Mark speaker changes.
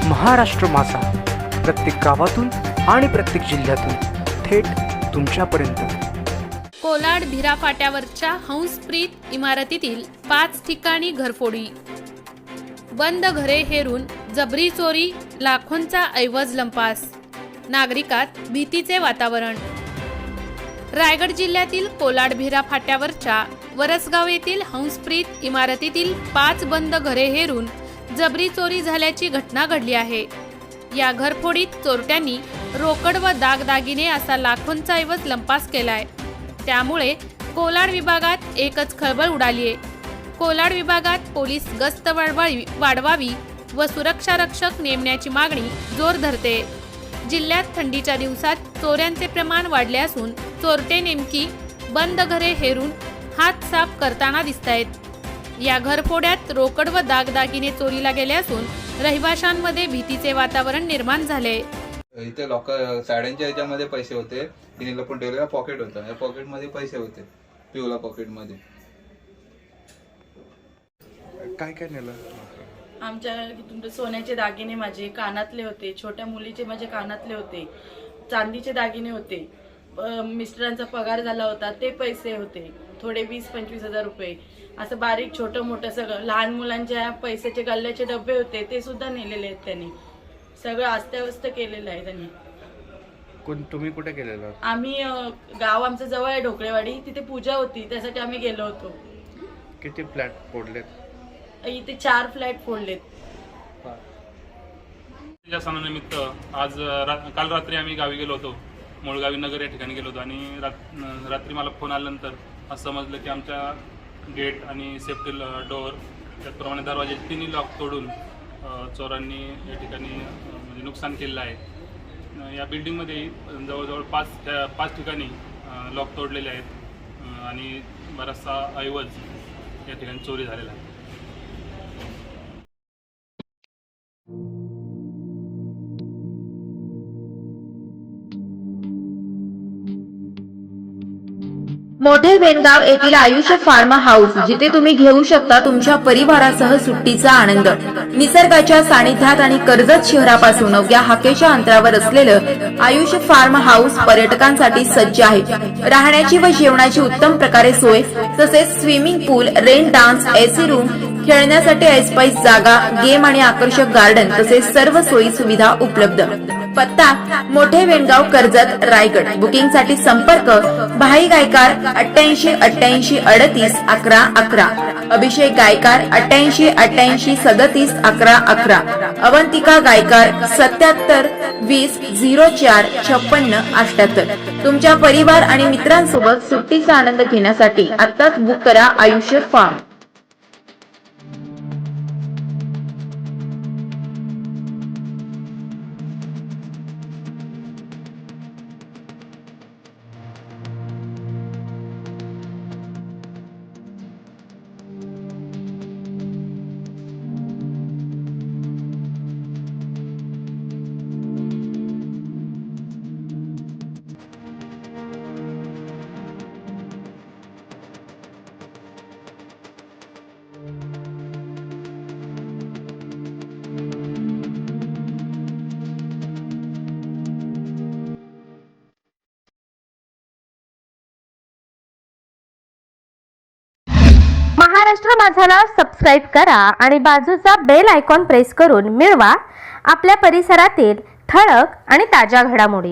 Speaker 1: महाराष्ट्र माझा, प्रत्येक गावातून आणि प्रत्येक जिल्ह्यातून थेट तुमच्यापर्यंत।
Speaker 2: कोलाड भिरा फाट्यावरच्या हंसप्रीत इमारतीतील 5 ठिकाणी घरफोडी, बंद घरे हेरून जबरी चोरी, लाखोंचा ऐवज लंपास, नागरिकात भीतीचे वातावरण। रायगड जिल्ह्यातील कोलाड भिरा फाट्यावरच्या वरसगाव येथील हंसप्रीत इमारतीतील 5 बंद घरे हेरून जबरी चोरी झाल्याची घटना घडली आहे। या घरफोडीत चोरट्यांनी रोकड व दागदागिने असा लाखोंचा ऐवज लंपास केलाय। त्यामुळे कोलाड विभागात एकच खळबळ उडाली आहे। कोलाड विभागात पोलीस गस्त वाढवावी व सुरक्षा रक्षक नेमण्याची मागणी जोर धरते। जिल्ह्यात थंडीच्या दिवसात चोऱ्यांचे प्रमाण वाढले असून चोरटे नेमकी बंद घरे हेरून हात साफ करताना दिसतायत। या घरफोड्यात रोकड व दागदागिने चोरीला गेले असून रहिवाशांमध्ये भीतीचे वातावरण निर्माण झाले।
Speaker 3: इथे लॉकर साड्यांच्या ह्याच्यामध्ये पैसे होते, तिने लपून ठेवलेला पॉकेट होता, या पॉकेट मध्ये पैसे होते, पिवला पॉकेट मध्ये।
Speaker 4: काय काय नेलं?
Speaker 5: आमच्या तुमचे सोन्याचे दागिने, माझे कानातले होते, छोट्या मुलीचे माझे कानातले होते, चांदीचे दागिने होते, मिस्टरांचा पगार झाला होता ते पैसे होते, थोडे 20-25 हजार रुपये, असं बारीक छोटं मोठं सगळं, लहान मुलांच्या पैशाचे गल्ल्याचे डबे होते ते सुद्धा नेलेले आहेत त्यांनी, सगळं अस्ताव्यस्त केलेलं आहे त्यांनी।
Speaker 4: तुम्ही कुठे गेलेला?
Speaker 5: आम्ही गाव आमचं जवळ आहे ढोकळेवाडी, तिथे पूजा होती त्यासाठी आम्ही गेलो होतो।
Speaker 4: किती फ्लॅट फोडलेत?
Speaker 5: इथे 4 फ्लॅट फोडलेत।
Speaker 6: त्या सणानिमित्त आज काल रात्री आम्ही गावी गेलो होतो, मुळगावी नगर या ठिकाणी गेलो होतो आणि रात्री मला फोन आल्यानंतर असं समजलं की आमच्या गेट आणि सेफ्टी डोअर त्याचप्रमाणे दरवाजे तिन्ही लॉक तोडून चोरांनी या ठिकाणी म्हणजे नुकसान केलेलं आहे। या बिल्डिंगमध्ये जवळजवळ 5 ठिकाणी लॉक तोडलेले आहेत आणि बराचसा ऐवज या ठिकाणी चोरी झालेला आहे।
Speaker 7: मोठे वेणगाव येथील आयुष फार्म हाऊस, जिथे तुम्ही घेऊ शकता तुमच्या परिवारासह सुट्टीचा आनंद। निसर्गाच्या सानिध्यात आणि कर्जत शहरापासून अवघ्या हाकेच्या अंतरावर असलेलं आयुष फार्म हाऊस पर्यटकांसाठी सज्ज आहे। राहण्याची व जेवणाची उत्तम प्रकारे सोय, तसेच स्विमिंग पूल, रेन डान्स, एसी रूम, खेळण्यासाठी ऐसपैस जागा, गेम आणि आकर्षक गार्डन तसेच सर्व सोयी सुविधा उपलब्ध। पत्ता मोठे वेणगाव, कर्जत, रायगड। बुकिंग साठी संपर्क भाई गायकार 88 88 38 11 11, अभिषेक गायकार 88 88 37 11 11, अवंतिका गायकार 77 20 04 56 78। तुमच्या परिवार आणि मित्रांसोबत सुट्टीचा आनंद घेण्यासाठी आत्ताच बुक करा आयुष फार्म।
Speaker 8: महाराष्ट्र माझाला सबस्क्राईब करा आणि बाजूचा बेल आयकॉन प्रेस करून मिळवा आपल्या परिसरातील ठळक आणि ताज्या घडामोडी।